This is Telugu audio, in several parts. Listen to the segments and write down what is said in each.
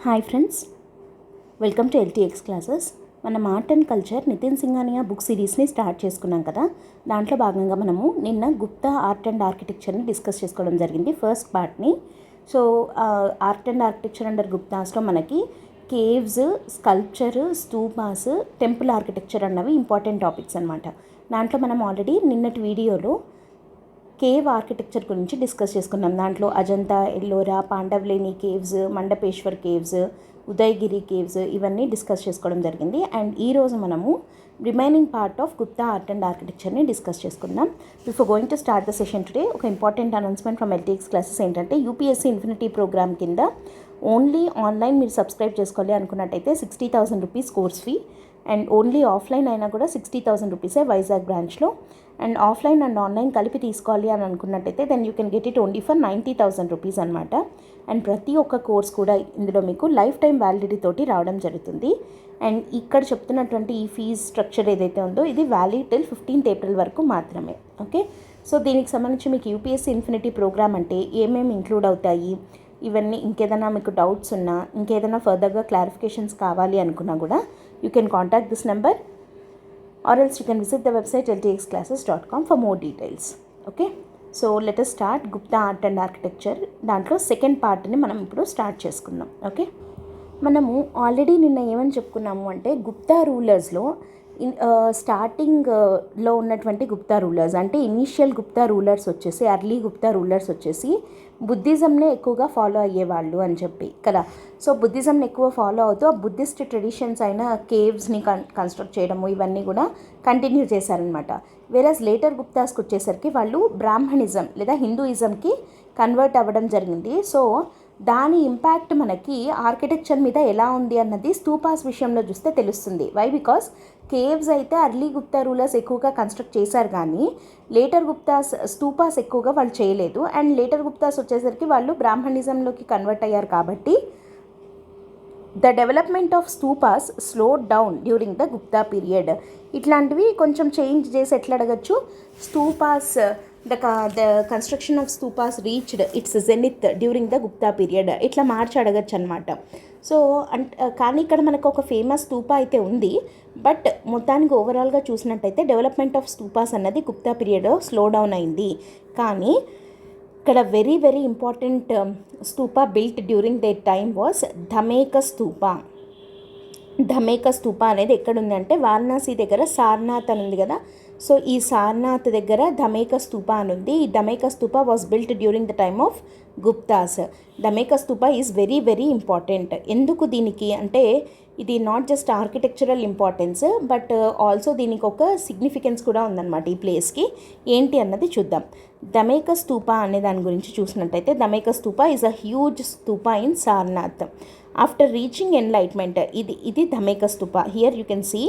Hi friends, welcome to LTX classes. మనం art and culture Nitin Singhania book సిరీస్ని స్టార్ట్ చేసుకున్నాం కదా. దాంట్లో భాగంగా మనము నిన్న గుప్తా ఆర్ట్ అండ్ ఆర్కిటెక్చర్ని డిస్కస్ చేసుకోవడం జరిగింది, ఫస్ట్ పార్ట్ని. So art and architecture under గుప్తాస్లో మనకి caves, sculpture, stupas, temple architecture అన్నవి ఇంపార్టెంట్ టాపిక్స్ అనమాట. దాంట్లో మనం ఆల్రెడీ నిన్నటి వీడియోలో కేవ్ ఆర్కిటెక్చర్ గురించి డిస్కస్ చేసుకున్నాం. దాంట్లో Ajanta, Ellora, Pandavleni caves, Mandapeshwar caves, Udayagiri caves ఇవన్నీ డిస్కస్ చేసుకోవడం జరిగింది. అండ్ ఈరోజు మనము remaining part of Gupta art and ఆర్కిటెక్చర్ని డిస్కస్ చేసుకుందాం. Before going to start the session today, ఒక important announcement from LTX classes ఏంటంటే, యూపీఎస్సీ ఇన్ఫినిటీ ప్రోగ్రామ్ కింద ఓన్లీ ఆన్లైన్ మీరు సబ్స్క్రైబ్ చేసుకోవాలి అనుకున్నట్టయితే 60,000 rupees course fee, and only offline అయినా కూడా 60,000 రూపీసే వైజాగ్ బ్రాంచ్లో. అండ్ ఆఫ్లైన్ అండ్ ఆన్లైన్ కలిపి తీసుకోవాలి అని అనుకున్నట్టయితే then you can get it only for 90,000 rupees అనమాట. అండ్ ప్రతి ఒక్క కోర్స్ కూడా ఇందులో మీకు లైఫ్ టైం వ్యాలిడిటీ తోటి రావడం జరుగుతుంది. అండ్ ఇక్కడ చెప్తున్నటువంటి ఈ ఫీజ్ స్ట్రక్చర్ ఏదైతే ఉందో ఇది వ్యాలిడ్ టిల్ 15th ఏప్రిల్ వరకు మాత్రమే. ఓకే, సో దీనికి సంబంధించి మీకు యూపీఎస్సీ ఇన్ఫినిటీ ప్రోగ్రామ్ అంటే ఏమేమి ఇంక్లూడ్ అవుతాయి, ఇవన్నీ ఇంకేదైనా మీకు డౌట్స్ ఉన్నా, ఇంకేదైనా ఫర్దర్గా క్లారిఫికేషన్స్ కావాలి అనుకున్నా కూడా you can contact this number or else you can visit the website ltxclasses.com for more details. Okay, so let us start Gupta art and architecture. దాంట్లో సెకండ్ పార్ట్ని మనం ఇప్పుడు స్టార్ట్ చేసుకుందాం. ఓకే, మనము ఆల్రెడీ నిన్న ఏమని చెప్పుకున్నాము అంటే గుప్తా రూలర్స్లో స్టార్టింగ్లో ఉన్నటువంటి గుప్తా రూలర్స్ అంటే ఇనీషియల్ గుప్తా రూలర్స్ వచ్చేసి, ఎర్లీ గుప్తా రూలర్స్ వచ్చేసి బుద్ధిజంనే ఎక్కువగా ఫాలో అయ్యేవాళ్ళు అని చెప్పి కదా. సో బుద్ధిజంని ఎక్కువ ఫాలో అవుతూ ఆ బుద్ధిస్ట్ ట్రెడిషన్స్ అయిన కేవ్స్ని కన్స్ట్రక్ట్ చేయడము ఇవన్నీ కూడా కంటిన్యూ చేశారనమాట. వేరస్ లేటర్ గుప్తాస్కి వచ్చేసరికి వాళ్ళు బ్రాహ్మణిజం లేదా హిందూయిజంకి కన్వర్ట్ అవ్వడం జరిగింది. సో దాని ఇంపాక్ట్ మనకి ఆర్కిటెక్చర్ మీద ఎలా ఉంది అన్నది స్తూపాస్ విషయంలో చూస్తే తెలుస్తుంది. వై? బికాస్ కేవ్స్ అయితే అర్లీ గుప్తా రూలర్స్ ఎక్కువగా కన్స్ట్రక్ట్ చేశారు, కానీ లేటర్ గుప్తాస్ స్తూపాస్ ఎక్కువగా వాళ్ళు చేయలేదు. అండ్ లేటర్ గుప్తాస్ వచ్చేసరికి వాళ్ళు బ్రాహ్మణిజంలోకి కన్వర్ట్ అయ్యారు కాబట్టి the development of స్తూపాస్ slowed down during the Gupta period. ఇట్లాంటివి కొంచెం చేంజ్ చేసి ఎట్లా అడగచ్చు, స్తూపాస్ the construction of స్తూపాస్ reached it's zenith during the Gupta period ఇట్లా మార్చి అడగచ్చు అనమాట. సో కానీ ఇక్కడ మనకు ఒక ఫేమస్ స్తూపా అయితే ఉంది, బట్ మొత్తానికి ఓవరాల్గా చూసినట్టయితే డెవలప్మెంట్ ఆఫ్ స్తూపాస్ అన్నది గుప్తా పీరియడ్ స్లో డౌన్ అయింది. కానీ ఇక్కడ very very important stupa built during the time was Dhamek stupa. Dhamek stupa అనేది ఎక్కడుంది అంటే వారణాసి దగ్గర సారనాథ్ అని ఉంది కదా. సో ఈ సారనాథ్ దగ్గర ధమేక స్తూపా అని ఉంది. ఈ Dhamek stupa was built during the time of Guptas. Dhamek stupa is very very important. ఎందుకు దీనికి అంటే ఇది not just architectural importance but also దీనికి ఒక సిగ్నిఫికెన్స్ కూడా ఉందన్నమాట ఈ ప్లేస్కి. ఏంటి అన్నది చూద్దాం. ధమేక స్తూపా అనే దాని గురించి చూసినట్టయితే Dhamek stupa is a huge stupa in Sarnath after reaching enlightenment. ఇది Dhamek stupa. Here you can see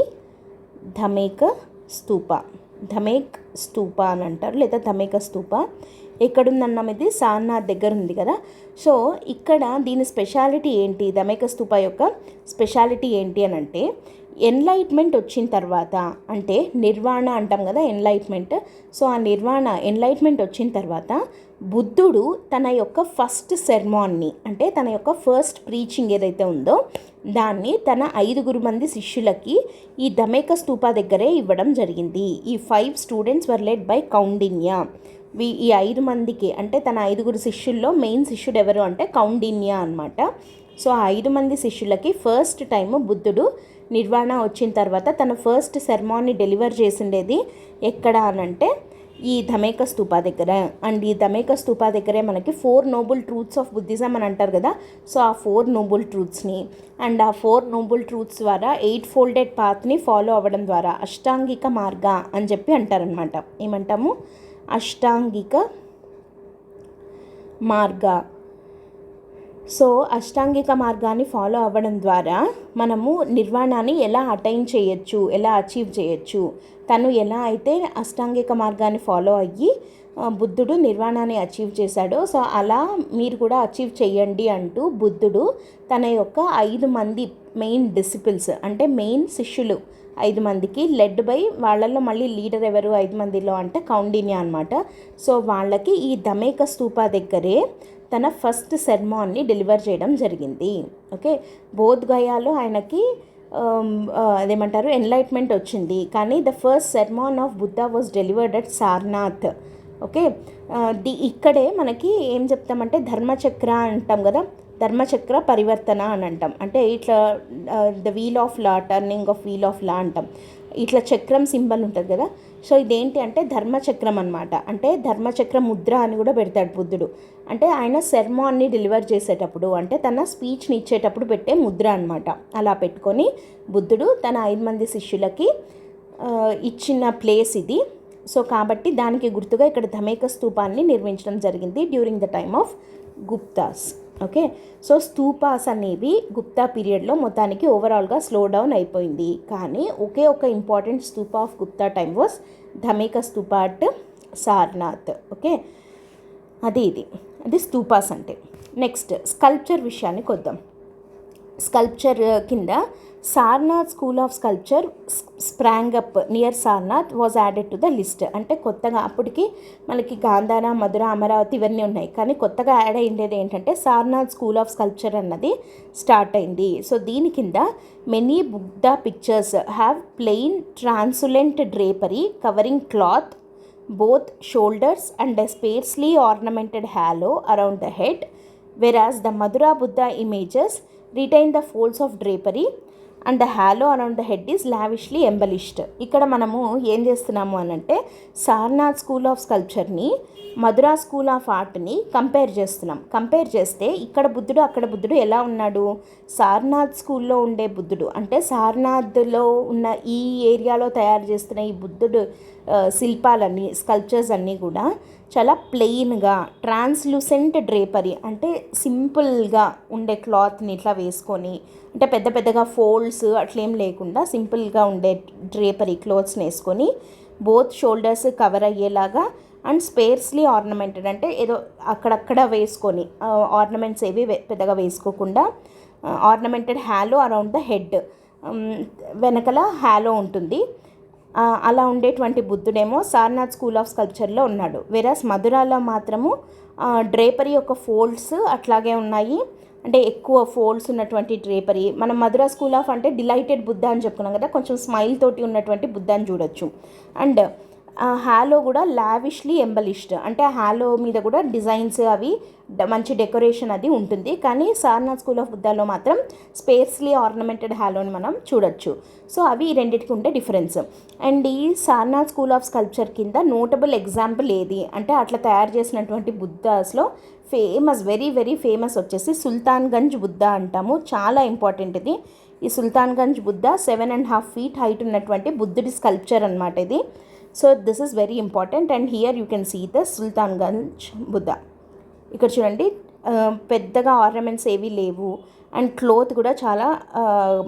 Dhamek stupa. Dhamek stupa అని అంటారు లేదా ధమేక స్తూపా. ఎక్కడుందన్నాం, ఇది సారనాథ్ దగ్గర ఉంది కదా. సో ఇక్కడ దీని స్పెషాలిటీ ఏంటి, ధమేక స్తూపా యొక్క స్పెషాలిటీ ఏంటి అని అంటే ఎన్లైట్మెంట్ వచ్చిన తర్వాత, అంటే నిర్వాణ అంటాం కదా ఎన్లైట్మెంట్. సో ఆ ఎన్లైట్మెంట్ వచ్చిన తర్వాత బుద్ధుడు తన యొక్క ఫస్ట్ సెర్మాన్ని అంటే తన యొక్క ఫస్ట్ ప్రీచింగ్ ఏదైతే ఉందో దాన్ని తన 5 మంది శిష్యులకి ఈ ధమేక స్తూపా దగ్గరే ఇవ్వడం జరిగింది. ఈ 5 students were led by Kaundinya. ఈ 5 మందికి అంటే తన 5 శిష్యుల్లో మెయిన్ శిష్యుడు ఎవరు అంటే కౌండిన్య అనమాట. సో ఆ 5 మంది శిష్యులకి ఫస్ట్ టైం బుద్ధుడు నిర్వాణ వచ్చిన తర్వాత తన ఫస్ట్ సెర్మాన్ని డెలివర్ చేసిండేది ఎక్కడ అనంటే ఈ ధమేక స్తూపా దగ్గర. అండ్ ఈ ధమేక స్తూపా దగ్గరే మనకి 4 నోబుల్ ట్రూత్స్ ఆఫ్ బుద్ధిజం అని అంటారు కదా. సో ఆ 4 నోబుల్ ట్రూత్స్ని అండ్ ఆ 4 నోబుల్ ట్రూత్స్ ద్వారా 8 ఫోల్డెడ్ పాత్ని ఫాలో అవ్వడం ద్వారా అష్టాంగిక మార్గ అని చెప్పి అంటారనమాట. ఏమంటాము, అష్టాంగిక మార్గ. సో అష్టాంగిక మార్గాన్ని ఫాలో అవ్వడం ద్వారా మనము నిర్వాణాన్ని ఎలా అటైన్ చేయొచ్చు, ఎలా అచీవ్ చేయొచ్చు, తను ఎలా అయితే అష్టాంగిక మార్గాన్ని ఫాలో అయ్యి బుద్ధుడు నిర్వాణాన్ని అచీవ్ చేశాడో సో అలా మీరు కూడా అచీవ్ చేయండి అంటూ బుద్ధుడు తన యొక్క 5 మంది మెయిన్ డిసిపుల్స్ అంటే మెయిన్ శిష్యులు 5 మందికి లెడ్ బై, వాళ్ళల్లో మళ్ళీ లీడర్ ఎవరు 5 మందిలో అంటే కౌండిన్య అనమాట. సో వాళ్ళకి ఈ ధమేక స్తూపా దగ్గరే తన ఫస్ట్ సెర్మాన్ని డెలివర్ చేయడం జరిగింది. ఓకే, బోధ్గయాలో ఆయనకి అదేమంటారు ఎన్లైట్మెంట్ వచ్చింది, కానీ the first sermon of Buddha was delivered at Sarnath. Okay, ఇక్కడే మనకి ఏం చెప్తామంటే ధర్మచక్ర అంటాం కదా, ధర్మచక్ర పరివర్తన అని అంటాం. అంటే ఇట్లా ద వీల్ ఆఫ్ లా, టర్నింగ్ ఆఫ్ వీల్ ఆఫ్ లా అంటాం. ఇట్లా చక్రం సింబల్ ఉంటుంది కదా, సో ఇదేంటి అంటే ధర్మచక్రం అనమాట. అంటే ధర్మచక్ర ముద్ర అని కూడా పెడతాడు బుద్ధుడు. అంటే ఆయన సెర్మాన్ని డెలివర్ చేసేటప్పుడు, అంటే తన స్పీచ్ని ఇచ్చేటప్పుడు పెట్టే ముద్ర అనమాట. అలా పెట్టుకొని బుద్ధుడు తన 5 మంది శిష్యులకి ఇచ్చిన ప్లేస్ ఇది. సో కాబట్టి దానికి గుర్తుగా ఇక్కడ ధమేక స్తూపాన్ని నిర్మించడం జరిగింది during the time of Guptas. Okay, so stupas అనేవి గుప్తా పీరియడ్లో మొత్తానికి ఓవరాల్గా స్లో డౌన్ అయిపోయింది. కానీ ఒకే ఒక important stupa of Gupta time was Dhamek stupa at Sarnath. Okay, అది స్తూపాస్ అంటే. నెక్స్ట్ స్కల్ప్చర్ విషయానికి వద్దాం. స్కల్ప్చర్ కింద Sarnath school of sculpture sprang up near Sarnath was added to the list. అంటే కొత్తగా అప్పటికి మనకి గాంధార, మధుర, అమరావతి ఇవన్నీ ఉన్నాయి, కానీ కొత్తగా యాడ్ అయ్యేది ఏంటంటే సారనాథ్ స్కూల్ ఆఫ్ స్కల్ప్చర్ అన్నది స్టార్ట్ అయింది. సో దీని కింద many Buddha pictures have plain translucent drapery covering cloth both shoulders and a sparsely ornamented halo around the head, whereas the Madura Buddha images retain the folds of drapery and the halo around the head is lavishly embellished. ఇక్కడ మనము ఏం చేస్తున్నాము అనంటే సారనాథ్ స్కూల్ ఆఫ్ స్కల్ప్చర్ని మధురా స్కూల్ ఆఫ్ ఆర్ట్ని కంపేర్ చేస్తున్నాం. కంపేర్ చేస్తే ఇక్కడ బుద్ధుడు అక్కడ బుద్ధుడు ఎలా ఉన్నాడు? సారనాథ్ స్కూల్లో ఉండే బుద్ధుడు, అంటే సారనాథ్లో ఉన్న ఈ ఏరియాలో తయారు చేస్తున్న ఈ బుద్ధుడు శిల్పాలన్నీ, స్కల్ప్చర్స్ అన్నీ కూడా చాలా ప్లెయిన్గా ట్రాన్స్లూసెంట్ డ్రేపరీ, అంటే సింపుల్గా ఉండే క్లాత్ని ఇట్లా వేసుకొని, అంటే పెద్ద పెద్దగా ఫోల్డ్స్ అట్లేం లేకుండా సింపుల్గా ఉండే డ్రేపరీ క్లోత్స్ని వేసుకొని బోత్ షోల్డర్స్ కవర్ అయ్యేలాగా అండ్ స్పేర్స్లీ ఆర్నమెంటెడ్, అంటే ఏదో అక్కడక్కడ వేసుకొని ఆర్నమెంట్స్ ఏవి పెద్దగా వేసుకోకుండా ఆర్నమెంటెడ్ హ్యాలో అరౌండ్ ద హెడ్, వెనకల హ్యాలో ఉంటుంది. అలా ఉండేటువంటి బుద్ధుడేమో సారనాథ్ స్కూల్ ఆఫ్ స్కల్ప్చర్లో ఉన్నాడు. వెరాస్ మధురాలో మాత్రము డ్రేపరీ యొక్క ఫోల్డ్స్ అట్లాగే ఉన్నాయి, అంటే ఎక్కువ ఫోల్డ్స్ ఉన్నటువంటి డ్రేపరీ. మనం మధురా స్కూల్ ఆఫ్ అంటే డిలైటెడ్ బుద్ధ అని చెప్పుకున్నాం కదా, కొంచెం స్మైల్ తోటి ఉన్నటువంటి బుద్ధాన్ని చూడొచ్చు. అండ్ హ్యాలో కూడా లావిష్లీ ఎంబలిష్డ్, అంటే ఆ హ్యాలో మీద కూడా డిజైన్స్ అవి మంచి డెకరేషన్ అది ఉంటుంది. కానీ సారనాథ్ స్కూల్ ఆఫ్ బుద్ధాలో మాత్రం స్పేర్స్లీ ఆర్నమెంటెడ్ హ్యాలోని మనం చూడొచ్చు. సో అవి ఈ రెండింటికి ఉండే డిఫరెన్స్. అండ్ ఈ సారనాథ్ స్కూల్ ఆఫ్ స్కల్ప్చర్ కింద నోటబుల్ ఎగ్జాంపుల్ ఏది అంటే అట్లా తయారు చేసినటువంటి బుద్ధాస్లో ఫేమస్, వెరీ వెరీ ఫేమస్ వచ్చేసి సుల్తాన్గంజ్ బుద్ధ అంటాము. చాలా ఇంపార్టెంట్ ఇది. ఈ సుల్తాన్గంజ్ బుద్ధ 7.5 feet హైట్ ఉన్నటువంటి బుద్ధుడి స్కల్ప్చర్ అనమాట ఇది. So this is very important. And here you can see the Sultanganj Buddha. ఇక్కడ చూడండి, పెద్దగా ఆర్నమెంట్స్ ఏవీ లేవు, అండ్ క్లోత్ కూడా చాలా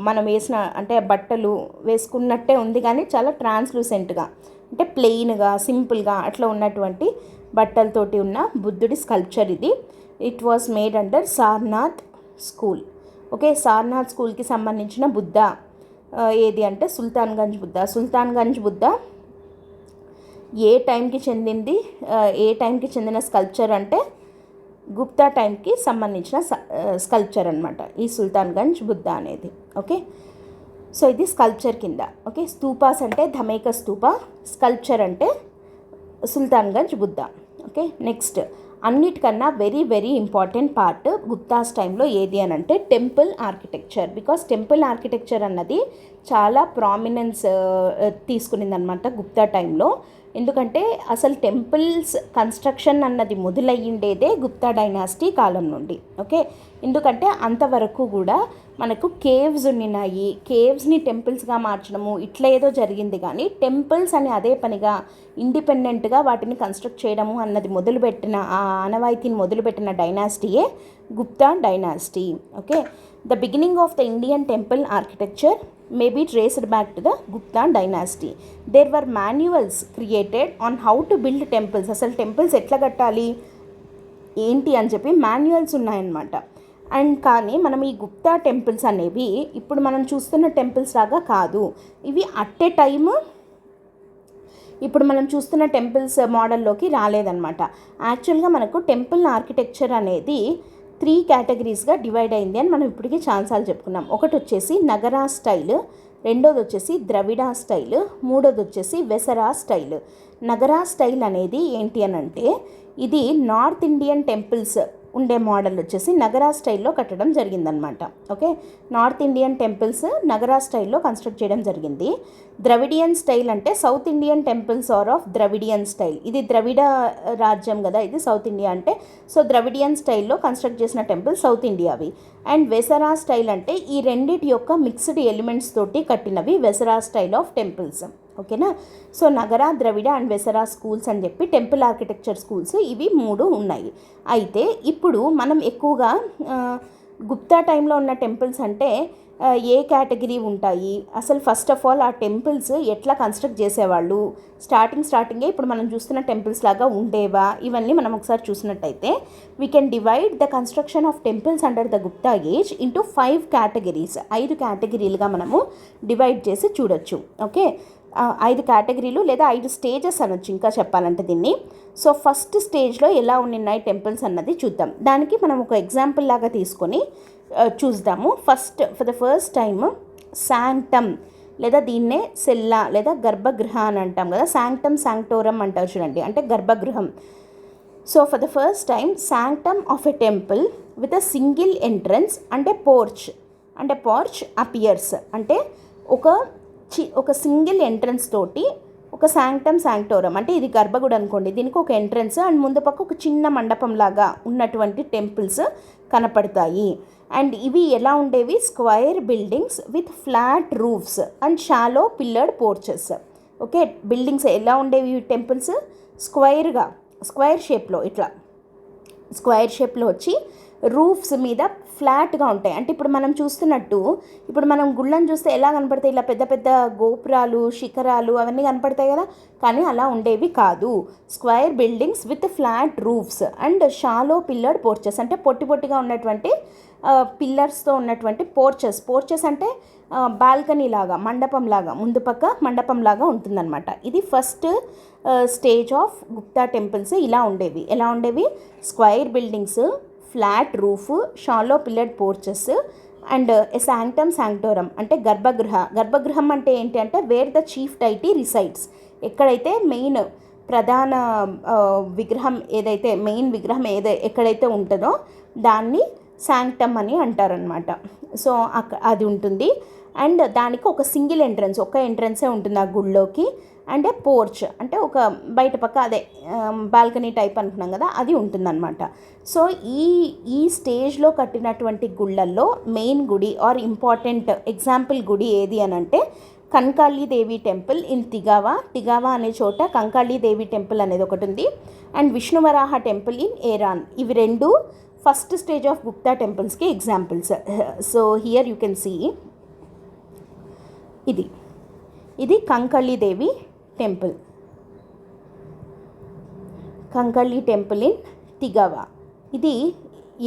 మనం వేసిన అంటే బట్టలు వేసుకున్నట్టే ఉంది, కానీ చాలా ట్రాన్స్లూసెంట్గా, అంటే ప్లెయిన్గా సింపుల్గా అట్లా ఉన్నటువంటి బట్టలతోటి ఉన్న బుద్ధుడి స్కల్ప్చర్ ఇది. It was made under Sarnath school. Okay, Sarnath స్కూల్కి సంబంధించిన బుద్ధ ఏది అంటే సుల్తాన్గంజ్ బుద్ధ. సుల్తాన్గంజ్ బుద్ధ ఏ టైంకి చెందిన స్కల్ప్చర్ అంటే గుప్తా టైంకి సంబంధించిన స్కల్ప్చర్ అనమాట ఈ సుల్తాన్గంజ్ బుద్ధ అనేది. ఓకే, సో ఇది స్కల్ప్చర్ కింద. ఓకే, స్తూపాస్ అంటే ధమేక స్తూప, స్కల్ప్చర్ అంటే సుల్తాన్గంజ్ బుద్ధ. ఓకే, నెక్స్ట్ అన్నిటికన్నా very very important part Guptas టైంలో ఏది అని అంటే temple architecture. Because temple architecture అన్నది చాలా ప్రామినెన్స్ తీసుకునింది అనమాట గుప్తా టైంలో. ఎందుకంటే అసలు టెంపుల్స్ కన్స్ట్రక్షన్ అన్నది మొదలయ్యిండేదే గుప్తా డైనాసిటీ కాలం నుండి. ఓకే, ఎందుకంటే అంతవరకు కూడా మనకు కేవ్స్ ఉన్నాయి, కేవ్స్ని టెంపుల్స్గా మార్చడము ఇట్లా ఏదో జరిగింది, కానీ టెంపుల్స్ అని అదే పనిగా ఇండిపెండెంట్గా వాటిని కన్స్ట్రక్ట్ చేయడము అన్నది మొదలుపెట్టిన ఆ ఆనవాయితీని మొదలుపెట్టిన డైనాసిటీయే Gupta dynasty. Okay, the beginning of the Indian temple architecture may be traced back to the Gupta dynasty. There were manuals created on how to build temples. అసలు టెంపుల్స్ ఎట్లా కట్టాలి ఏంటి అని చెప్పి మాన్యువల్స్ ఉన్నాయన్నమాట. అండ్ కానీ మనం ఈ గుప్తా టెంపుల్స్ అనేవి ఇప్పుడు మనం చూస్తున్న టెంపుల్స్ లాగా కాదు. ఇవి అట్ ఏ టైమ్ ఇప్పుడు మనం చూస్తున్న టెంపుల్స్ మోడల్లోకి రాలేదన్నమాట. యాక్చువల్గా మనకు టెంపుల్ ఆర్కిటెక్చర్ అనేది 3 కేటగిరీస్గా డివైడ్ అయింది అని మనం ఇప్పటికీ చాలాసార్లు చెప్పుకున్నాం. ఒకటి వచ్చేసి నగరా స్టైల్, రెండోది వచ్చేసి ద్రవిడ స్టైల్, మూడోది వచ్చేసి వెసరా స్టైల్. నగరా స్టైల్ అనేది ఏంటి అని అంటే ఇది నార్త్ ఇండియన్ టెంపుల్స్ ఉండే మోడల్ వచ్చేసి నగరా స్టైల్లో కట్టడం జరిగిందనమాట. Okay, north Indian temples Nagara స్టైల్లో కన్స్ట్రక్ట్ చేయడం జరిగింది. ద్రవిడియన్ స్టైల్ అంటే south Indian temples are of Dravidian style. ఇది ద్రవిడ రాజ్యం కదా, ఇది సౌత్ ఇండియా అంటే. సో ద్రవిడియన్ స్టైల్లో కన్స్ట్రక్ట్ చేసిన టెంపుల్స్ సౌత్ ఇండియావి. అండ్ వెసరా స్టైల్ అంటే ఈ రెండిటి యొక్క మిక్స్డ్ ఎలిమెంట్స్ తోటి కట్టినవి వెసరా స్టైల్ ఆఫ్ టెంపుల్స్. ఓకేనా. So Nagara, Dravida and వెసరా schools అని చెప్పి టెంపుల్ ఆర్కిటెక్చర్ స్కూల్స్ ఇవి 3 ఉన్నాయి. అయితే ఇప్పుడు మనం ఎక్కువగా గుప్తా టైంలో ఉన్న టెంపుల్స్ అంటే ఏ కేటగిరీ ఉంటాయి, అసలు ఫస్ట్ ఆఫ్ ఆల్ ఆ టెంపుల్స్ ఎట్లా కన్స్ట్రక్ట్ చేసేవాళ్ళు, స్టార్టింగే ఇప్పుడు మనం చూస్తున్న టెంపుల్స్ లాగా ఉండేవా, ఇవన్నీ మనం ఒకసారి చూసినట్టయితే we can divide the construction of temples under the Gupta age into 5 categories. 5 కేటగిరీలుగా మనము డివైడ్ చేసి చూడొచ్చు. ఓకే, 5 కేటగిరీలు లేదా 5 స్టేజెస్ అనొచ్చు ఇంకా చెప్పాలంటే దీన్ని. సో ఫస్ట్ స్టేజ్లో ఎలా ఉన్నాయి టెంపుల్స్ అన్నది చూద్దాం. దానికి మనం ఒక ఎగ్జాంపుల్ లాగా తీసుకొని చూద్దాము. For the first time sanctum లేదా దీన్నే సెల్లా లేదా గర్భగృహ అని అంటాం కదా, శాంక్టమ్ శాంక్టోరమ్ అంటారు చూడండి, అంటే గర్భగృహం. So for the first time sanctum of a temple with a single entrance అంటే పోర్చ్ అపియర్స్. అంటే ఒక సింగిల్ ఎంట్రన్స్ తోటి ఒక శాంక్టోరమ్ అంటే ఇది గర్భగుడి అనుకోండి, దీనికి ఒక ఎంట్రన్స్ అండ్ ముందు పక్క ఒక చిన్న మండపం లాగా ఉన్నటువంటి టెంపుల్స్ కనపడతాయి. అండ్ ఇవి ఎలా ఉండేవి, square buildings with flat roofs and shallow pillared porches. Okay, buildings ఎలా ఉండేవి, టెంపుల్స్ స్క్వైర్ షేప్లో ఇట్లా స్క్వైర్ షేప్లో వచ్చి రూఫ్స్ మీద ఫ్లాట్గా ఉంటాయి. అంటే ఇప్పుడు మనం చూస్తున్నట్టు ఇప్పుడు మనం గుళ్ళని చూస్తే ఎలా కనపడతాయి, ఇలా పెద్ద పెద్ద గోపురాలు, శిఖరాలు అవన్నీ కనపడతాయి కదా, కానీ అలా ఉండేవి కాదు. Square buildings with flat roofs and shallow pillared porches అంటే పొట్టిగా ఉన్నటువంటి పిల్లర్స్తో ఉన్నటువంటి పోర్చెస్ అంటే బాల్కనీ లాగా, మండపం లాగా, ముందు పక్క మండపం లాగా ఉంటుందన్నమాట. ఇది first stage of Gupta temples. ఎలా ఉండేవి square buildings, flat roof, shallow pillared porches and a sanctorum అంటే గర్భగృహం అంటే ఏంటి అంటే where the chief deity resides. ఎక్కడైతే మెయిన్ ప్రధాన విగ్రహం ఎక్కడైతే ఉంటుందో దాన్ని శాంక్టమ్ అని అంటారనమాట. సో అది ఉంటుంది. అండ్ దానికి ఒక సింగిల్ ఎంట్రన్స్, ఒక ఎంట్రన్సే ఉంటుంది ఆ గుళ్ళోకి. అంటే పోర్చ్ అంటే ఒక బయట పక్క అదే బాల్కనీ టైప్ అనుకున్నాం కదా, అది ఉంటుందన్నమాట. సో ఈ స్టేజ్లో కట్టినటువంటి గుళ్ళల్లో మెయిన్ గుడి ఆర్ ఇంపార్టెంట్ ఎగ్జాంపుల్ గుడి ఏది అని అంటే కంకాళీదేవి టెంపుల్ ఇన్ తిగావా అనే చోట కంకాళీదేవి టెంపుల్ అనేది ఒకటి ఉంది. And Vishnu Varaha temple in Eran. ఇవి 2 ఫస్ట్ స్టేజ్ ఆఫ్ గుప్తా టెంపుల్స్కి examples. So here you can see ఇది Kankali Devi temple, Kankali temple in Tigawa. ఇది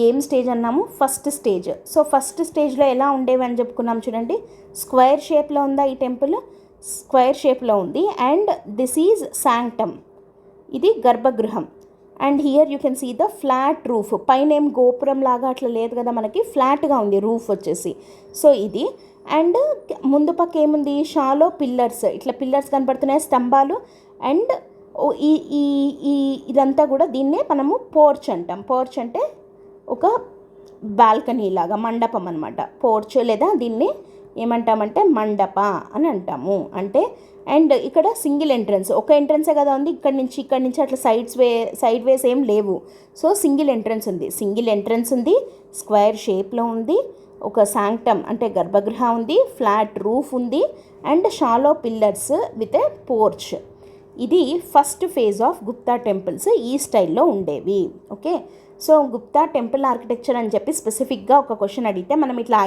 ఏం స్టేజ్ అన్నాము, ఫస్ట్ స్టేజ్. సో ఫస్ట్ స్టేజ్లో ఎలా ఉండేవి అని చెప్పుకున్నాం చూడండి, స్క్వైర్ షేప్లో ఉందా ఈ టెంపుల్, స్క్వైర్ షేప్లో ఉంది. అండ్ దిస్ ఈజ్ శాంక్టమ్, ఇది గర్భగృహం. And here you can see the flat roof, పైన ఏం గోపురం లాగా అట్లా లేదు కదా మనకి, ఫ్లాట్గా ఉంది రూఫ్ వచ్చేసి. సో ఇది. అండ్ ముందు పక్క ఏముంది, షాలో పిల్లర్స్, ఇట్లా పిల్లర్స్ కనపడుతున్నాయి, స్తంభాలు. అండ్ ఇదంతా కూడా దీన్నే మనము పోర్చ్ అంటాం. పోర్చ్ అంటే ఒక బాల్కనీ లాగా, మండపం అనమాట పోర్చ్, లేదా దీన్ని ఏమంటామంటే మండప అని అంటాము. అంటే అండ్ ఇక్కడ సింగిల్ ఎంట్రన్స్, ఒక ఎంట్రన్సే కదా ఉంది, ఇక్కడి నుంచి అట్లా సైడ్ వేస్ ఏం లేవు. సో సింగిల్ ఎంట్రన్స్ ఉంది, స్క్వేర్ షేప్లో ఉంది, ఒక శాంక్టమ్ అంటే గర్భగృహ ఉంది, ఫ్లాట్ రూఫ్ ఉంది and shallow pillars with a porch. ఇది first phase of Gupta temples, ఈ స్టైల్లో ఉండేవి. Okay, so Gupta temple architecture అని చెప్పి స్పెసిఫిక్గా ఒక క్వశ్చన్ అడిగితే మనం ఇట్లా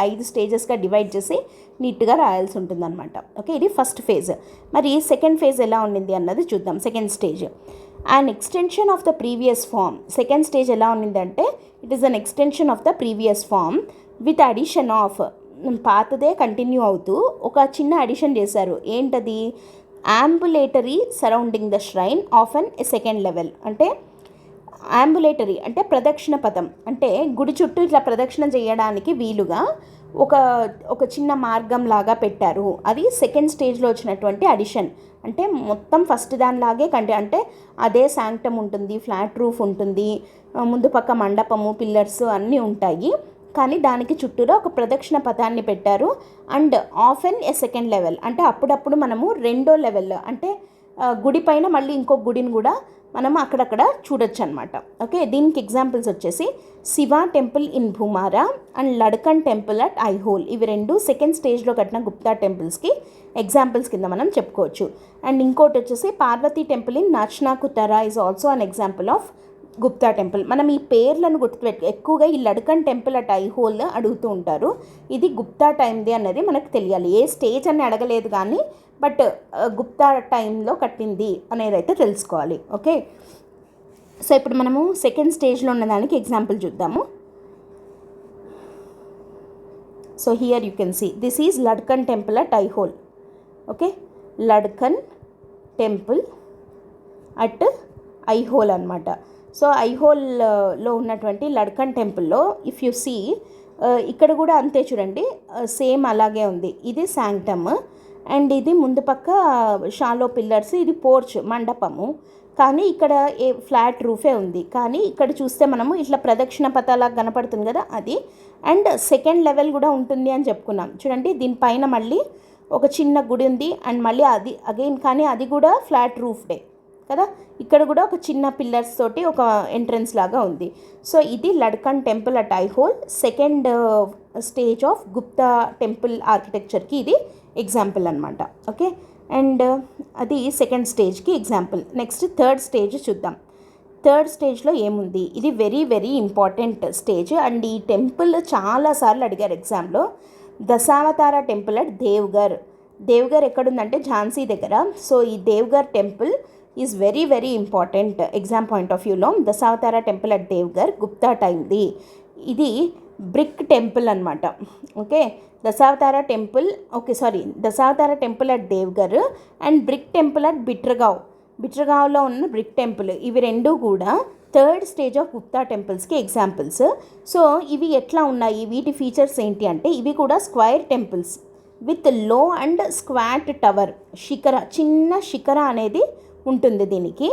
5 స్టేజెస్గా డివైడ్ చేసి నీట్గా రాయాల్సి ఉంటుందన్నమాట. ఓకే, ఇది ఫస్ట్ ఫేజ్. మరి సెకండ్ ఫేజ్ ఎలా ఉండింది అన్నది చూద్దాం. Second stage an extension of the previous form. Second stage ఎలా ఉండిందంటే it is an extension of the previous form with addition of, పాతదే కంటిన్యూ అవుతూ ఒక చిన్న అడిషన్ చేశారు. ఏంటది, ambulatory surrounding the shrine often a second level. అంటే అంబులేటరీ అంటే ప్రదక్షిణ పథం, అంటే గుడి చుట్టూ ఇట్లా ప్రదక్షిణ చేయడానికి వీలుగా ఒక ఒక చిన్న మార్గం లాగా పెట్టారు. అది సెకండ్ స్టేజ్లో వచ్చినటువంటి అడిషన్. అంటే మొత్తం ఫస్ట్ దానిలాగే అంటే అదే శాంక్టమ్ ఉంటుంది, ఫ్లాట్ రూఫ్ ఉంటుంది, ముందు పక్క మండపము, పిల్లర్స్ అన్నీ ఉంటాయి. కానీ దానికి చుట్టూరా ఒక ప్రదక్షిణ పథాన్ని పెట్టారు. And often a second level అంటే అప్పుడప్పుడు మనము రెండో లెవెల్ అంటే గుడి పైన మళ్ళీ ఇంకో గుడిని కూడా మనం అక్కడక్కడ చూడొచ్చు అనమాట. ఓకే, దీనికి ఎగ్జాంపుల్స్ వచ్చేసి Shiva temple in Bhumara and Ladkhan temple at Aihole. ఇవి రెండు సెకండ్ స్టేజ్లో కట్టిన గుప్తా టెంపుల్స్కి ఎగ్జాంపుల్స్ కింద మనం చెప్పుకోవచ్చు. అండ్ ఇంకోటి వచ్చేసి Parvati temple in Nachna Kuthara is also an example of Gupta temple. మనం ఈ పేర్లను గుర్తుపెట్టు, ఎక్కువగా ఈ లడ్కన్ టెంపుల్ అట్ ఐహోల్ అడుగుతూ ఉంటారు. ఇది గుప్తా టైంది అన్నది మనకు తెలియాలి. ఏ స్టేజ్ అని అడగలేదు కానీ బట్ గుప్తా టైంలో కట్టింది అనేది అయితే తెలుసుకోవాలి. ఓకే, సో ఇప్పుడు మనము సెకండ్ స్టేజ్లో ఉన్నదానికి ఎగ్జాంపుల్ చూద్దాము. So here you can see this is Ladkhan temple at Aihole. Okay, Ladkhan temple at Aihole అనమాట. సో ఐహోల్లో ఉన్నటువంటి లడ్కన్ టెంపుల్లో ఇఫ్ యు సీ ఇక్కడ కూడా అంతే చూడండి, సేమ్ అలాగే ఉంది. ఇది శాంక్టమ్ అండ్ ఇది ముందు పక్క షాలో పిల్లర్స్, ఇది పోర్చ్ మండపము. కానీ ఇక్కడ ఫ్లాట్ రూఫే ఉంది. కానీ ఇక్కడ చూస్తే మనము ఇట్లా ప్రదక్షిణ పథాలాగా కనపడుతుంది కదా అది. అండ్ సెకండ్ లెవెల్ కూడా ఉంటుంది అని చెప్పుకున్నాం చూడండి. దీనిపైన మళ్ళీ ఒక చిన్న గుడి ఉంది అండ్ మళ్ళీ అది అగైన్, కానీ అది కూడా ఫ్లాట్ రూఫ్డే కదా. ఇక్కడ కూడా ఒక చిన్న పిల్లర్స్ తోటి ఒక ఎంట్రన్స్ లాగా ఉంది. సో ఇది Ladkhan temple at Aihole second stage of Gupta temple ఆర్కిటెక్చర్కి ఇది ఎగ్జాంపుల్ అనమాట. ఓకే, అండ్ అది సెకండ్ స్టేజ్కి ఎగ్జాంపుల్. నెక్స్ట్ థర్డ్ స్టేజ్ చూద్దాం. థర్డ్ స్టేజ్లో ఏముంది, ఇది very very important stage. And ఈ టెంపుల్ చాలాసార్లు అడిగారు ఎగ్జామ్లో. దశావతార టెంపుల్ అట్ దేవ్గర్. దేవ్గర్ ఎక్కడుందంటే ఝాన్సీ దగ్గర. సో ఈ Deogarh temple is very very important exam point of వ్యూలో. దశావతార టెంపుల్ అట్ దేవ్గర్ గుప్తా టైంది. ఇది బ్రిక్ టెంపుల్ అనమాట. Okay, Dashavatara temple Dashavatara temple at Deogarh and brick temple at బిట్రగావ్లో ఉన్న బ్రిక్ టెంపుల్. ఇవి రెండు కూడా థర్డ్ స్టేజ్ ఆఫ్ గుప్తా టెంపుల్స్కి ఎగ్జాంపుల్స్. సో ఇవి ఎట్లా ఉన్నాయి, వీటి ఫీచర్స్ ఏంటి అంటే ఇవి కూడా square temples with low and squat tower, చిన్న శిఖర అనేది ఉంటుంది దీనికి.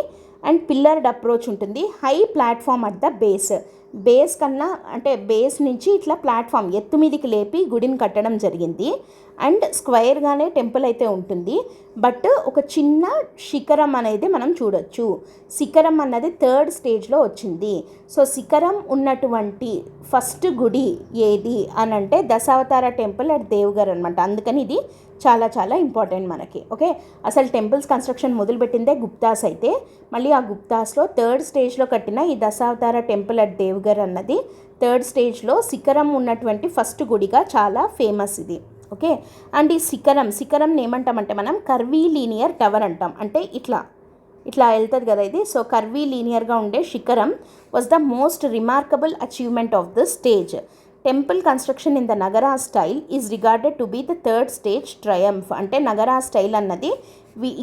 అండ్ పిల్లర్డ్ అప్రోచ్ ఉంటుంది. High platform at the base కన్నా అంటే బేస్ నుంచి ఇట్లా ప్లాట్ఫామ్ ఎత్తు మీదకి లేపి గుడిని కట్టడం జరిగింది. అండ్ స్క్వైర్గానే టెంపుల్ అయితే ఉంటుంది. బట్ ఒక చిన్న శిఖరం అనేది మనం చూడొచ్చు. శిఖరం అన్నది థర్డ్ స్టేజ్లో వచ్చింది. సో శిఖరం ఉన్నటువంటి ఫస్ట్ గుడి ఏది అని అంటే దశావతార టెంపుల్ అట్ దేవ్గర్ అనమాట. అందుకని ఇది చాలా చాలా ఇంపార్టెంట్ మనకి. ఓకే, అసలు టెంపుల్స్ కన్స్ట్రక్షన్ మొదలుపెట్టిందే గుప్తాస్ అయితే మళ్ళీ ఆ గుప్తాస్లో థర్డ్ స్టేజ్లో కట్టిన ఈ దశావతార టెంపుల్ అట్ దేవ్గర్ అన్నది థర్డ్ స్టేజ్లో శిఖరం ఉన్నటువంటి ఫస్ట్ గుడిగా చాలా ఫేమస్ ఇది. ఓకే, అండ్ ఈ శిఖరంని ఏమంటామంటే మనం కర్వీ లీనియర్ టవర్ అంటాం. అంటే ఇట్లా వెళ్తుంది కదా ఇది. సో కర్వీ లీనియర్గా ఉండే శిఖరం was the most remarkable achievement of the stage. Temple construction in the Nagara style is regarded to be the third stage triumph. అంటే నగరా స్టైల్ అన్నది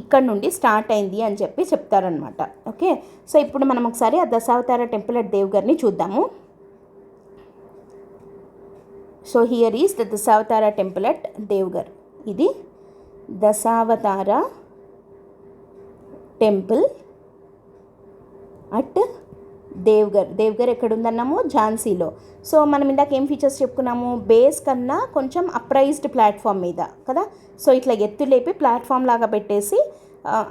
ఇక్కడ నుండి స్టార్ట్ అయింది అని చెప్తారనమాట. ఓకే, సో ఇప్పుడు మనం ఒకసారి ఆ దశావతార టెంపుల్ అట్ దేవ్గర్ని చూద్దాము. So here is the Dashavatara temple at Deogarh. ఇది దశావతార టెంపుల్ అట్ దేవ్గర్ ఎక్కడుందన్నాము, ఝాన్సీలో. సో మనం ఇందాక ఏం ఫీచర్స్ చెప్పుకున్నాము, బేస్ కన్నా కొంచెం అప్రైజ్డ్ ప్లాట్ఫామ్ మీద కదా. సో ఇట్లా ఎత్తు లేపి ప్లాట్ఫామ్ లాగా పెట్టేసి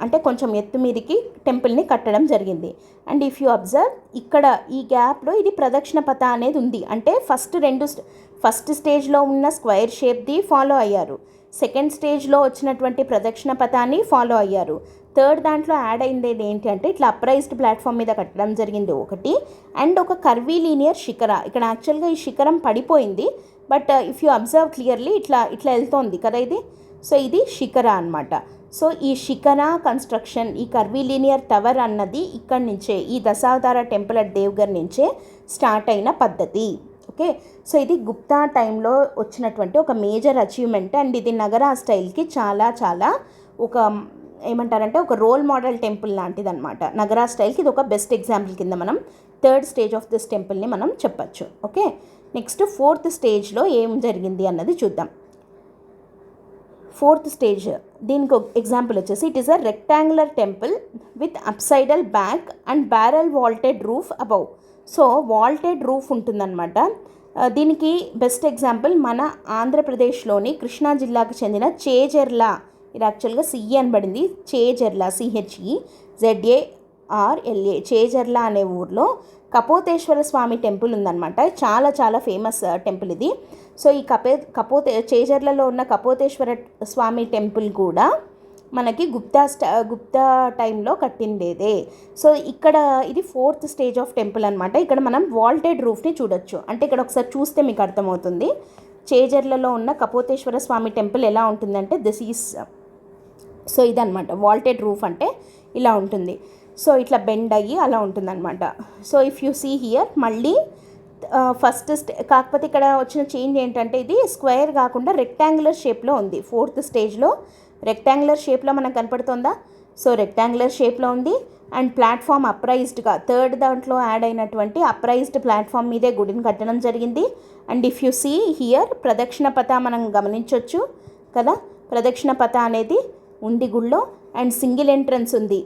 అంటే కొంచెం ఎత్తు మీదకి టెంపుల్ని కట్టడం జరిగింది. అండ్ ఇఫ్ యూ అబ్జర్వ్ ఇక్కడ ఈ గ్యాప్లో ఇది ప్రదక్షిణ పథ అనేది ఉంది. అంటే ఫస్ట్ స్టేజ్లో ఉన్న స్క్వైర్ షేప్ది ఫాలో అయ్యారు, సెకండ్ స్టేజ్లో వచ్చినటువంటి ప్రదక్షిణ పథాన్ని ఫాలో అయ్యారు, థర్డ్ దాంట్లో యాడ్ అయింది ఏంటి అంటే ఇట్లా అప్రైజ్డ్ ప్లాట్ఫామ్ మీద కట్టడం జరిగింది ఒకటి. అండ్ ఒక కర్వీ లీనియర్ శిఖర. ఇక్కడ యాక్చువల్గా ఈ శిఖరం పడిపోయింది, but if you observe clearly ఇట్లా వెళ్తోంది కదా ఇది. సో ఇది శిఖర అనమాట. సో ఈ శిఖర కన్స్ట్రక్షన్, ఈ కర్వీ లీనియర్ టవర్ అన్నది ఇక్కడి నుంచే, ఈ దశావతార టెంపుల్ అట్ దేవ్గర్ నుంచే స్టార్ట్ అయిన పద్ధతి. ఓకే, సో ఇది గుప్తా టైంలో వచ్చినటువంటి ఒక మేజర్ అచీవ్మెంట్. అండ్ ఇది నగరా స్టైల్కి చాలా చాలా ఒక ఏమంటారంటే ఒక రోల్ మోడల్ టెంపుల్ లాంటిది అనమాట. నగరా స్టైల్కి ఇది ఒక బెస్ట్ ఎగ్జాంపుల్ కింద మనం థర్డ్ స్టేజ్ ఆఫ్ దిస్ టెంపుల్ని మనం చెప్పచ్చు. ఓకే, నెక్స్ట్ ఫోర్త్ స్టేజ్లో ఏం జరిగింది అన్నది చూద్దాం. ఫోర్త్ స్టేజ్ దీనికి ఒక ఎగ్జాంపుల్ వచ్చేసి it is a rectangular temple with apsidal back and barrel vaulted roof above. So vaulted roof ఉంటుందన్నమాట. దీనికి బెస్ట్ ఎగ్జాంపుల్ మన ఆంధ్రప్రదేశ్లోని కృష్ణా జిల్లాకు చెందిన చేజర్ల, ఇది యాక్చువల్గా సిఈ అనబడింది, చేజర్ల CHEZARLA చేజర్ల అనే ఊర్లో కపోతేశ్వర స్వామి టెంపుల్ ఉందన్నమాట. చాలా చాలా ఫేమస్ టెంపుల్ ఇది. సో ఈ చేజర్లలో ఉన్న కపోతేశ్వర స్వామి టెంపుల్ కూడా మనకి గుప్తా టైంలో కట్టిండేదే. సో ఇక్కడ ఇది ఫోర్త్ స్టేజ్ ఆఫ్ టెంపుల్ అనమాట. ఇక్కడ మనం వాల్టెడ్ రూఫ్ని చూడొచ్చు. అంటే ఇక్కడ ఒకసారి చూస్తే మీకు అర్థమవుతుంది చేజర్లలో ఉన్న కపోతేశ్వర స్వామి టెంపుల్ ఎలా ఉంటుందంటే సో ఇదనమాట వాల్టెడ్ రూఫ్ అంటే ఇలా ఉంటుంది. సో ఇట్లా బెండ్ అయ్యి అలా ఉంటుందన్నమాట. So if you see here మళ్ళీ కాకపోతే ఇక్కడ వచ్చిన చేంజ్ ఏంటంటే ఇది స్క్వేర్ కాకుండా రెక్టాంగులర్ షేప్లో ఉంది. ఫోర్త్ స్టేజ్లో రెక్టాంగులర్ షేప్లో మనకు కనపడుతుందా? సో రెక్టాంగులర్ షేప్లో ఉంది అండ్ ప్లాట్ఫామ్ అప్రైజ్డ్గా థర్డ్ దాంట్లో యాడ్ అయినటువంటి అప్రైజ్డ్ ప్లాట్ఫామ్ మీదే గుడిని కట్టడం జరిగింది. And if you see here ప్రదక్షిణ పథ మనం గమనించవచ్చు కదా, ప్రదక్షిణ పథ అనేది ఉంది గుళ్ళో. అండ్ సింగిల్ ఎంట్రన్స్ ఉంది,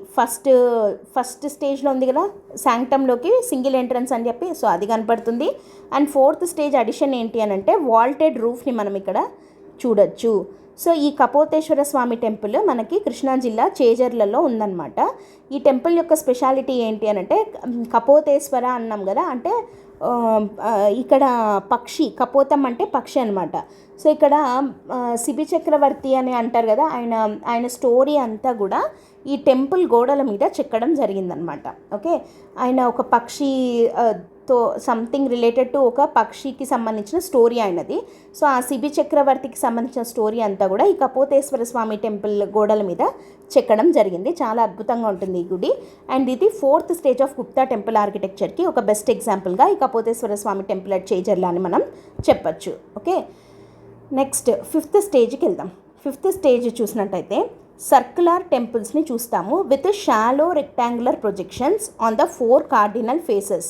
ఫస్ట్ స్టేజ్లో ఉంది కదా శాంక్టంలోకి సింగిల్ ఎంట్రన్స్ అని చెప్పి, సో అది కనపడుతుంది. అండ్ ఫోర్త్ స్టేజ్ అడిషన్ ఏంటి అని అంటే వాల్టెడ్ రూఫ్ని మనం ఇక్కడ చూడొచ్చు. సో ఈ కపోతేశ్వర స్వామి టెంపుల్ మనకి కృష్ణా జిల్లా చేజర్లలో ఉందన్నమాట. ఈ టెంపుల్ యొక్క స్పెషాలిటీ ఏంటి అని అంటే కపోతేశ్వర అన్నాం కదా, అంటే ఇక్కడ పక్షి, కపోతం అంటే పక్షి అనమాట. సో ఇక్కడ శిబి చక్రవర్తి అని అంటారు కదా, ఆయన స్టోరీ అంతా కూడా ఈ టెంపుల్ గోడల మీద చెక్కడం జరిగిందనమాట. ఓకే, ఆయన ఒక పక్షితో సంథింగ్ రిలేటెడ్ టు ఒక పక్షికి సంబంధించిన స్టోరీ ఆయనది. సో ఆ శిబి చక్రవర్తికి సంబంధించిన స్టోరీ అంతా కూడా ఈ కపోతేశ్వర స్వామి టెంపుల్ గోడల మీద చెక్కడం జరిగింది. చాలా అద్భుతంగా ఉంటుంది ఈ గుడి. అండ్ ఇది fourth stage of Gupta temple ఆర్కిటెక్చర్కి ఒక బెస్ట్ ఎగ్జాంపుల్గా ఈ కపోతేశ్వర స్వామి టెంపుల్ అట్ చేజర్ల అని మనం చెప్పచ్చు. ఓకే, నెక్స్ట్ ఫిఫ్త్ స్టేజ్కి వెళ్దాం. ఫిఫ్త్ స్టేజ్ చూసినట్టయితే సర్క్యులర్ టెంపుల్స్ని చూస్తాము with shallow rectangular projections on the 4 cardinal faces.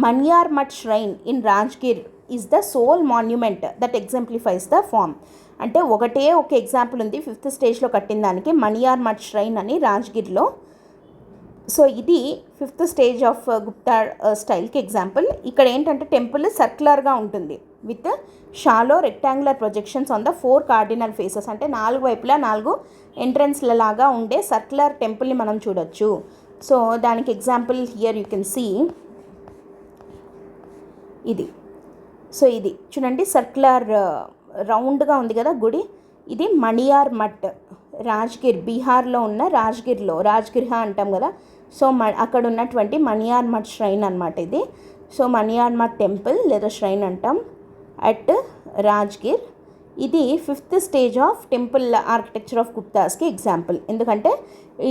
Maniyar Math shrine in Rajgir is the sole monument that exemplifies the form. అంటే ఒకటే ఒక ఎగ్జాంపుల్ ఉంది ఫిఫ్త్ స్టేజ్లో కట్టిన దానికి, మన్యార్ మఠ్ ష్రైన్ అని రాజ్గిర్లో. సో ఇది ఫిఫ్త్ స్టేజ్ ఆఫ్ గుప్తా స్టైల్కి ఎగ్జాంపుల్. ఇక్కడ ఏంటంటే టెంపుల్ సర్క్యులర్గా ఉంటుంది with shallow rectangular projections on the 4 cardinal faces. అంటే 4 వైపులా 4 ఎంట్రన్స్ల లాగా ఉండే సర్క్యులర్ టెంపుల్ని మనం చూడొచ్చు. సో దానికి example here you can see ఇది. సో ఇది చూడండి సర్క్యులర్ రౌండ్గా ఉంది కదా గుడి. ఇది మణియార్ మఠ్, రాజ్గిర్, బీహార్లో ఉన్న రాజ్గిర్హ అంటాం కదా. సో అక్కడ ఉన్నటువంటి మణియార్ మఠ్ ష్రైన్ అనమాట ఇది. సో మణియార్ మఠ్ టెంపుల్ లేదా ష్రైన్ అంటాం అట్ రాజ్గిర్. ఇది fifth stage of temple architecture of గుప్తాస్కి ఎగ్జాంపుల్. ఎందుకంటే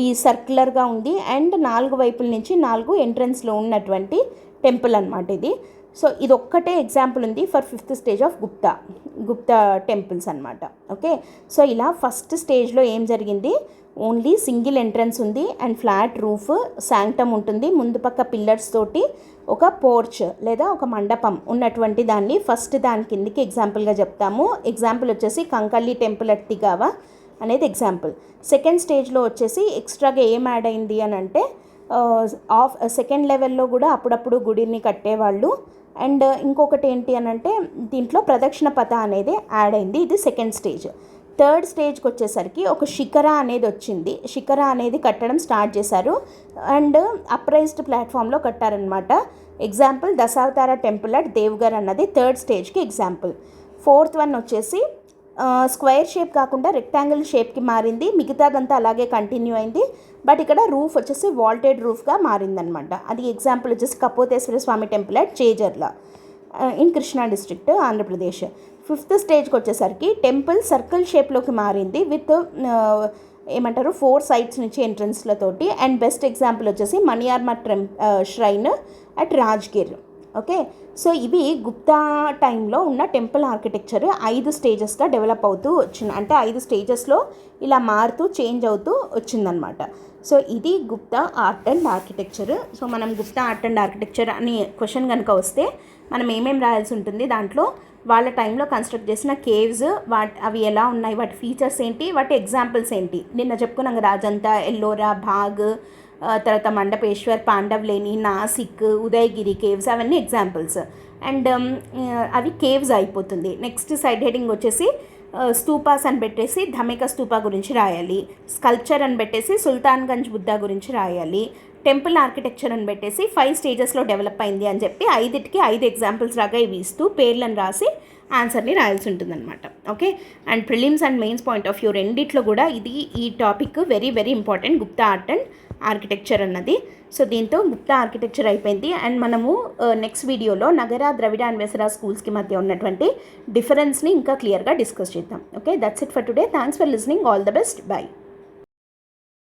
ఈ సర్క్యులర్గా ఉంది అండ్ 4 వైపుల నుంచి 4 ఎంట్రన్స్లో ఉన్నటువంటి టెంపుల్ అనమాట ఇది. సో ఇది ఒక్కటే ఎగ్జాంపుల్ ఉంది for fifth stage of Gupta temples అనమాట. ఓకే, సో ఇలా ఫస్ట్ స్టేజ్లో ఏం జరిగింది, ఓన్లీ సింగిల్ ఎంట్రన్స్ ఉంది అండ్ ఫ్లాట్ రూఫ్, శాంక్టమ్ ఉంటుంది, ముందు పక్క పిల్లర్స్ తోటి ఒక పోర్చ్ లేదా ఒక మండపం ఉన్నటువంటి దాన్ని ఫస్ట్ దాని కిందకి ఎగ్జాంపుల్గా చెప్తాము. ఎగ్జాంపుల్ వచ్చేసి కంకల్లి టెంపుల్ అట్ తిగావా అనేది ఎగ్జాంపుల్. సెకండ్ స్టేజ్లో వచ్చేసి ఎక్స్ట్రాగా ఏం యాడ్ అయింది అని అంటే సెకండ్ లెవెల్లో కూడా అప్పుడప్పుడు గుడిని కట్టేవాళ్ళు. అండ్ ఇంకొకటి ఏంటి అని అంటే దీంట్లో ప్రదక్షిణ పథ అనేది యాడ్ అయింది. ఇది సెకండ్ స్టేజ్. థర్డ్ స్టేజ్కి వచ్చేసరికి ఒక శిఖరా అనేది వచ్చింది. శిఖరా అనేది కట్టడం స్టార్ట్ చేశారు అండ్ అప్రైజ్డ్ ప్లాట్ఫామ్లో కట్టారనమాట. ఎగ్జాంపుల్ దశావతార టెంపుల్ అట్ దేవ్గర్ అన్నది థర్డ్ స్టేజ్కి ఎగ్జాంపుల్. ఫోర్త్ వన్ వచ్చేసి స్క్వేర్ షేప్ కాకుండా రెక్టాంగిల్ షేప్కి మారింది, మిగతాదంతా అలాగే కంటిన్యూ అయింది. బట్ ఇక్కడ రూఫ్ వచ్చేసి వాల్టెడ్ రూఫ్గా మారిందనమాట. అది ఎగ్జాంపుల్ వచ్చేసి Kapoteswara Swamy temple at Chejarla in Krishna district Andhra Pradesh. Fifth స్టేజ్కి వచ్చేసరికి టెంపుల్ సర్కిల్ షేప్లోకి మారింది విత్ 4 సైడ్స్ నుంచి ఎంట్రన్స్లతోటి. అండ్ బెస్ట్ ఎగ్జాంపుల్ వచ్చేసి Maniyar Math shrine at Rajgir okay, so ఇవి గుప్తా టైంలో ఉన్న టెంపుల్ ఆర్కిటెక్చర్ 5 స్టేజెస్గా డెవలప్ అవుతూ వచ్చింది. అంటే 5 స్టేజెస్లో ఇలా మారుతూ చేంజ్ అవుతూ వచ్చిందనమాట. సో ఇది Gupta art and architecture. So మనం గుప్తా ఆర్ట్ అండ్ ఆర్కిటెక్చర్ అని క్వశ్చన్ కనుక వస్తే మనం ఏమేమి రాయాల్సి ఉంటుంది, దాంట్లో వాళ్ళ టైంలో కన్స్ట్రక్ట్ చేసిన కేవ్స్, అవి ఎలా ఉన్నాయి, వాటి ఫీచర్స్ ఏంటి, వాటి ఎగ్జాంపుల్స్ ఏంటి. నిన్న చెప్పుకున్నాం కదా, అజంతా, ఎల్లోరా, భాగ్, తర్వాత మండపేశ్వర్, పాండవ్లేని, నాసిక్, ఉదయగిరి కేవ్స్, అవన్నీ ఎగ్జాంపుల్స్. అండ్ అవి కేవ్స్ అయిపోతుంది. నెక్స్ట్ సైడ్ హెడింగ్ వచ్చేసి స్తూపాస్ అని పెట్టేసి ధమిక స్తూపా గురించి రాయాలి. స్కల్ప్చర్ అని పెట్టేసి సుల్తాన్గంజ్ బుద్ధా గురించి రాయాలి. టెంపుల్ ఆర్కిటెక్చర్ అని పెట్టేసి 5 స్టేజెస్లో డెవలప్ అయింది అని చెప్పి 5టికి 5 ఎగ్జాంపుల్స్ లాగా ఇవి ఇస్తూ పేర్లను రాసి ఆన్సర్ని రాయాల్సి ఉంటుందన్నమాట. Okay, and prelims and mains point of view రెండిట్లో కూడా ఈ topic very very important, Gupta art and architecture అన్నది. సో దీంతో గుప్తా ఆర్కిటెక్చర్ అయిపోయింది. అండ్ మనము నెక్స్ట్ వీడియోలో నగర, ద్రవిడ అండ్ వెసరా స్కూల్స్కి మధ్య ఉన్నటువంటి డిఫరెన్స్ని ఇంకా క్లియర్గా డిస్కస్ చేద్దాం. Okay, that's it for today. Thanks for listening. All the best. By.